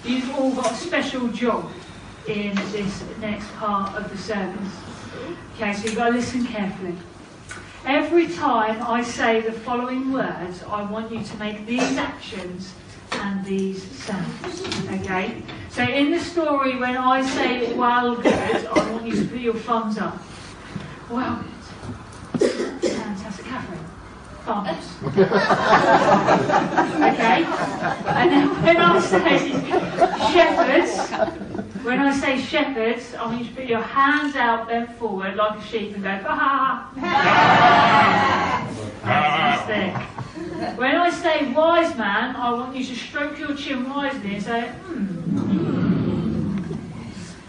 you've all got a special job in this next part of the service. Okay, so you've got to listen carefully. Every time I say the following words, I want you to make these actions and these sounds. Okay? So in the story, when I say well good, I want you to put your thumbs up. Well good. Fantastic. Catherine. Thumbs. Okay? And then when I say shepherds, I want you to put your hands out, bent forward like a sheep and go, bah! Fantastic. When I say wise man, I want you to stroke your chin wisely and say,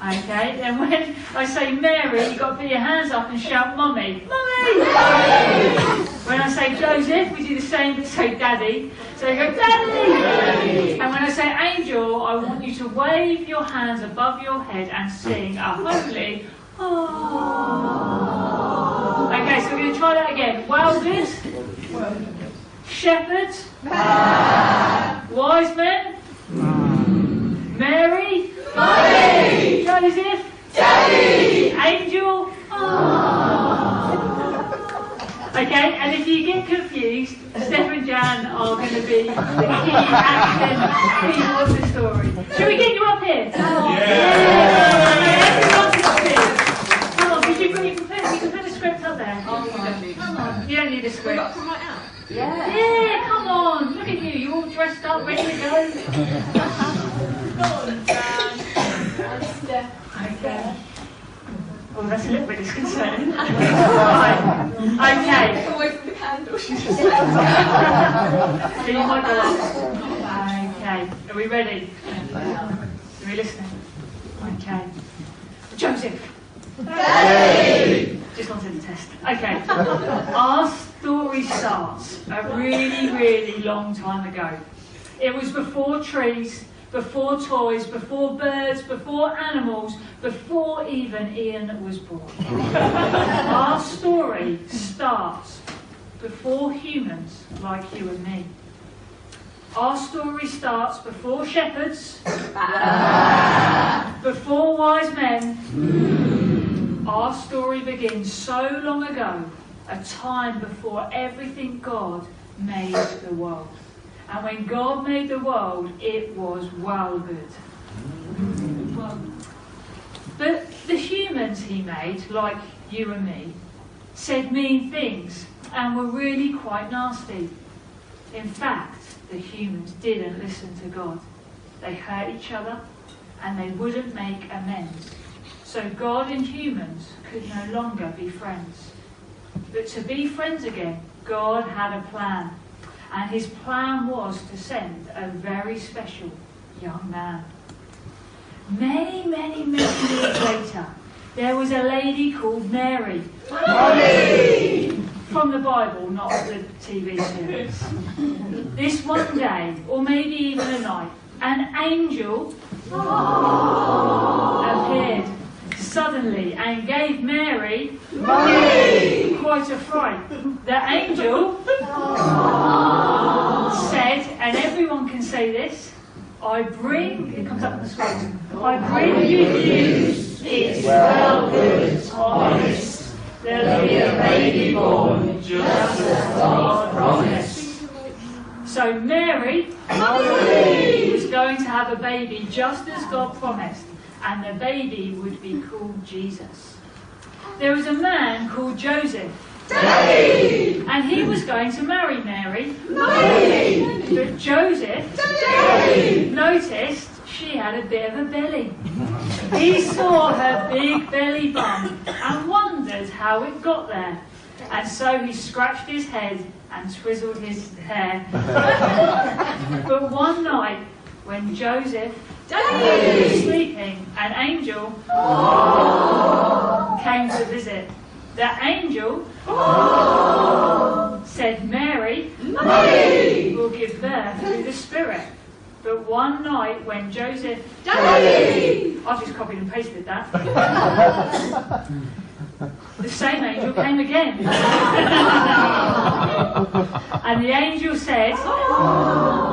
Okay, then when I say Mary, you've got to put your hands up and shout, Mummy. Mummy! When I say Joseph, we do the same, but say Daddy. So you go, Daddy! And when I say Angel, I want you to wave your hands above your head and sing a holy, oh. Okay, so we're going to try that again. Well good. Shepherds. Wise men. Mary. Mommy! Joseph? Daddy! Angel? Okay, and if you get confused, Steph and Jan are going to be the key action people of the story. Shall we get you up here? Yeah! Everyone's up here. Come on, you can put the script up there. Come on. You don't need a script. We've got to come right out. Yeah, come on. Look at you. You're all dressed up, ready to go. Okay. Oh, that's a little bit disconcerting. Right. Okay. Away from the candle. So you might go up. Okay. Are we ready? Are we listening? Okay. Joseph. Hey! Just wanted to test. Okay. Our story starts a really, really long time ago. It was before trees, before toys, before birds, before animals, before even Ian was born. Our story starts before humans like you and me. Our story starts before shepherds, before wise men. Our story begins so long ago, a time before everything God made the world. And when God made the world, it was well good. But the humans he made, like you and me, said mean things and were really quite nasty. In fact, the humans didn't listen to God. They hurt each other and they wouldn't make amends. So God and humans could no longer be friends. But to be friends again, God had a plan. And his plan was to send a very special young man. Many, many, many years later, there was a lady called Mary. Mommy! From the Bible, not the TV series. This one day, or maybe even a night, an angel appeared suddenly and gave Mary quite a fright. The angel said, and everyone can say this, I bring, it comes up on the screen, I bring you news, it's well good, honest, there'll be a baby born, just as God promised. So Mary was going to have a baby just as God promised, and the baby would be called Jesus. There was a man called Joseph. Daddy! And he was going to marry Mary. Mommy! But Joseph noticed she had a bit of a belly. He saw her big belly bump and wondered how it got there. And so he scratched his head and twizzled his hair. But one night, when Joseph was sleeping, an angel came to visit. The angel said, Mary will give birth to the Spirit. But one night when Joseph... I've just copied and pasted that. The same angel came again. And the angel said,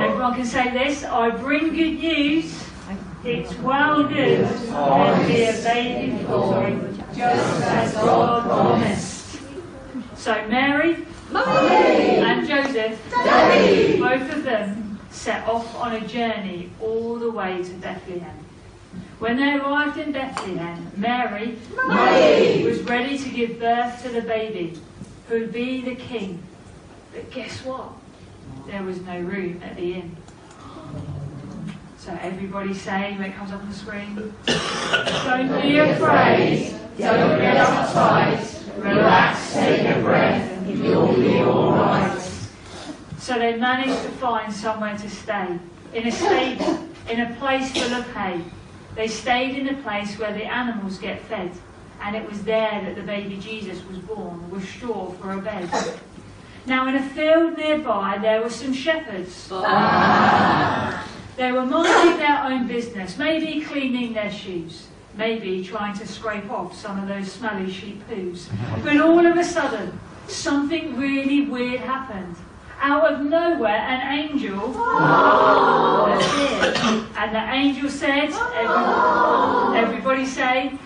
everyone can say this, I bring good news, It's well good to be a baby born, just as God promised. So Mary and Joseph, both of them set off on a journey all the way to Bethlehem. When they arrived in Bethlehem, Mary was ready to give birth to the baby, who would be the king. But guess what? There was no room at the inn. So everybody say, when it comes up on the screen, don't be afraid, don't get uptight, relax, take a breath, you'll be all right. So they managed to find somewhere to stay, in a stable, in a place full of hay. They stayed in a place where the animals get fed, and it was there that the baby Jesus was born, with straw for a bed. Now in a field nearby there were some shepherds. They were minding their own business, maybe cleaning their shoes, maybe trying to scrape off some of those smelly sheep poos. But all of a sudden, something really weird happened. Out of nowhere, an angel appeared. And the angel said, everybody say,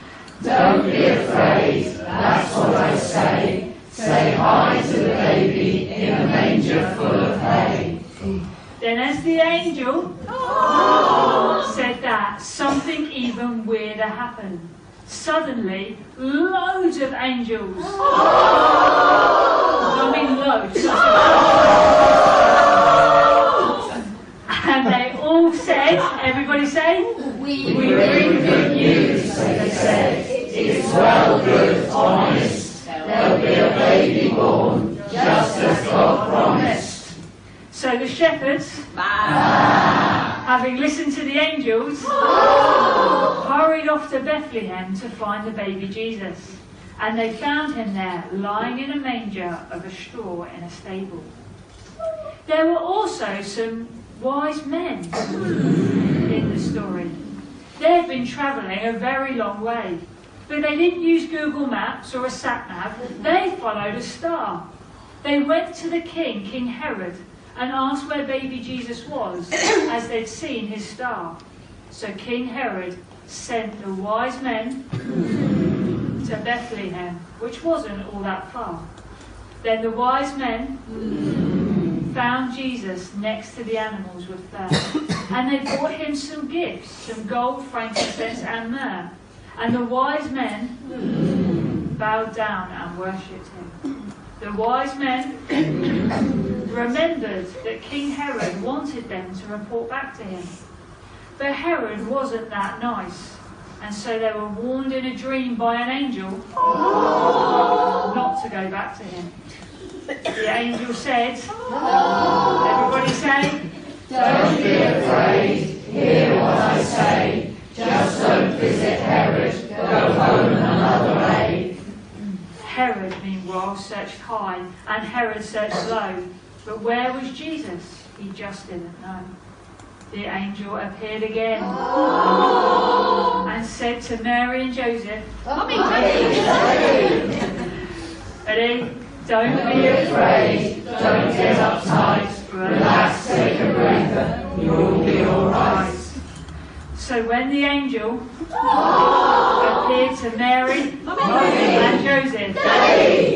don't be afraid, that's what I say. Say hi to the baby in a manger full of hay. Then as the angel said that, something even weirder happened. Suddenly, loads of angels. I mean loads. And they all said, everybody say, we bring good news, they said. It's well, good, honest. There'll be a baby born, just as God promised. So the shepherds, having listened to the angels, hurried off to Bethlehem to find the baby Jesus. And they found him there, lying in a manger of a straw in a stable. There were also some wise men in the story. They had been travelling a very long way, but they didn't use Google Maps or a sat-nav. They followed a star. They went to the king, King Herod, and asked where baby Jesus was, as they'd seen his star. So King Herod sent the wise men to Bethlehem, which wasn't all that far. Then the wise men found Jesus next to the animals with fur, and they brought him some gifts, some gold, frankincense and myrrh. And the wise men bowed down and worshipped him. The wise men remembered that King Herod wanted them to report back to him. But Herod wasn't that nice, and so they were warned in a dream by an angel not to go back to him. The angel said, everybody say, don't be afraid, hear what I say. Just don't visit Herod, go home another way. Herod, meanwhile, searched high, and Herod searched low. But where was Jesus? He just didn't know. The angel appeared again and said to Mary and Joseph, ready? Don't be afraid, don't get uptight, relax, take a breath, you'll be alright. So when the angel appeared to Mary and Joseph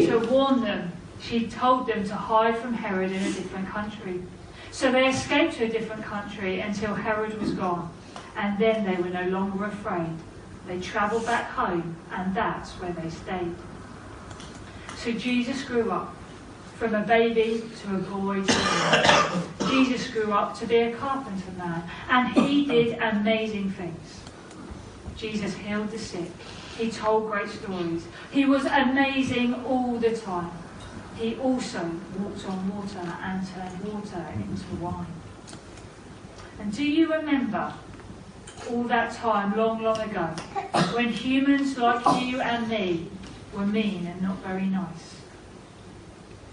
to warn them, she told them to hide from Herod in a different country. So they escaped to a different country until Herod was gone, and then they were no longer afraid. They travelled back home, and that's where they stayed. So Jesus grew up, from a baby to a boy to a man. Jesus grew up to be a carpenter man, and he did amazing things. Jesus healed the sick. He told great stories. He was amazing all the time. He also walked on water and turned water into wine. And do you remember all that time long, long ago when humans like you and me were mean and not very nice?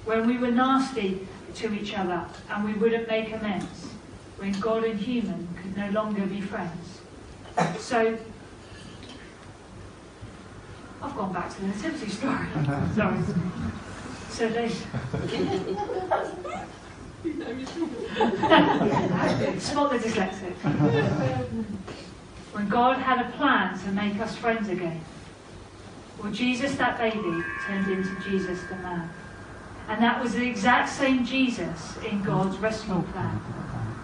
When we were nasty to each other and we wouldn't make amends? When God and human could no longer be friends? So, I've gone back to the Nativity story. Sorry. So they... Spot the dyslexic. when God had a plan to make us friends again. Well, Jesus, that baby, turned into Jesus the man. And that was the exact same Jesus in God's rescue plan.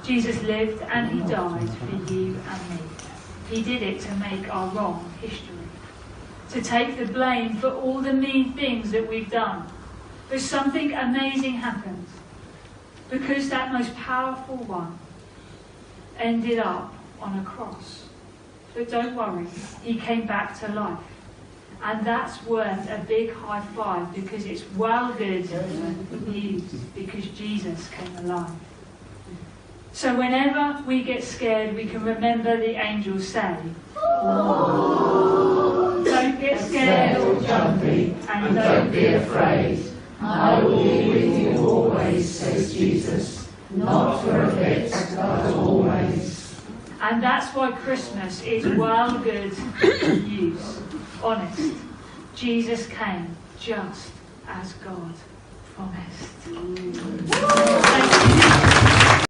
Jesus lived and he died for you and me. He did it to make our wrong history, to take the blame for all the mean things that we've done. But something amazing happened, because that most powerful one ended up on a cross. But don't worry, he came back to life. And that's worth a big high five, because it's well good news, because Jesus came alive. So whenever we get scared, we can remember the angels say, "Oh, don't get scared or jumpy, and don't be afraid. I will be with you always," says Jesus. Not for a bit, but always. And that's why Christmas is well good news. Honest. Jesus came just as God promised. Thank you.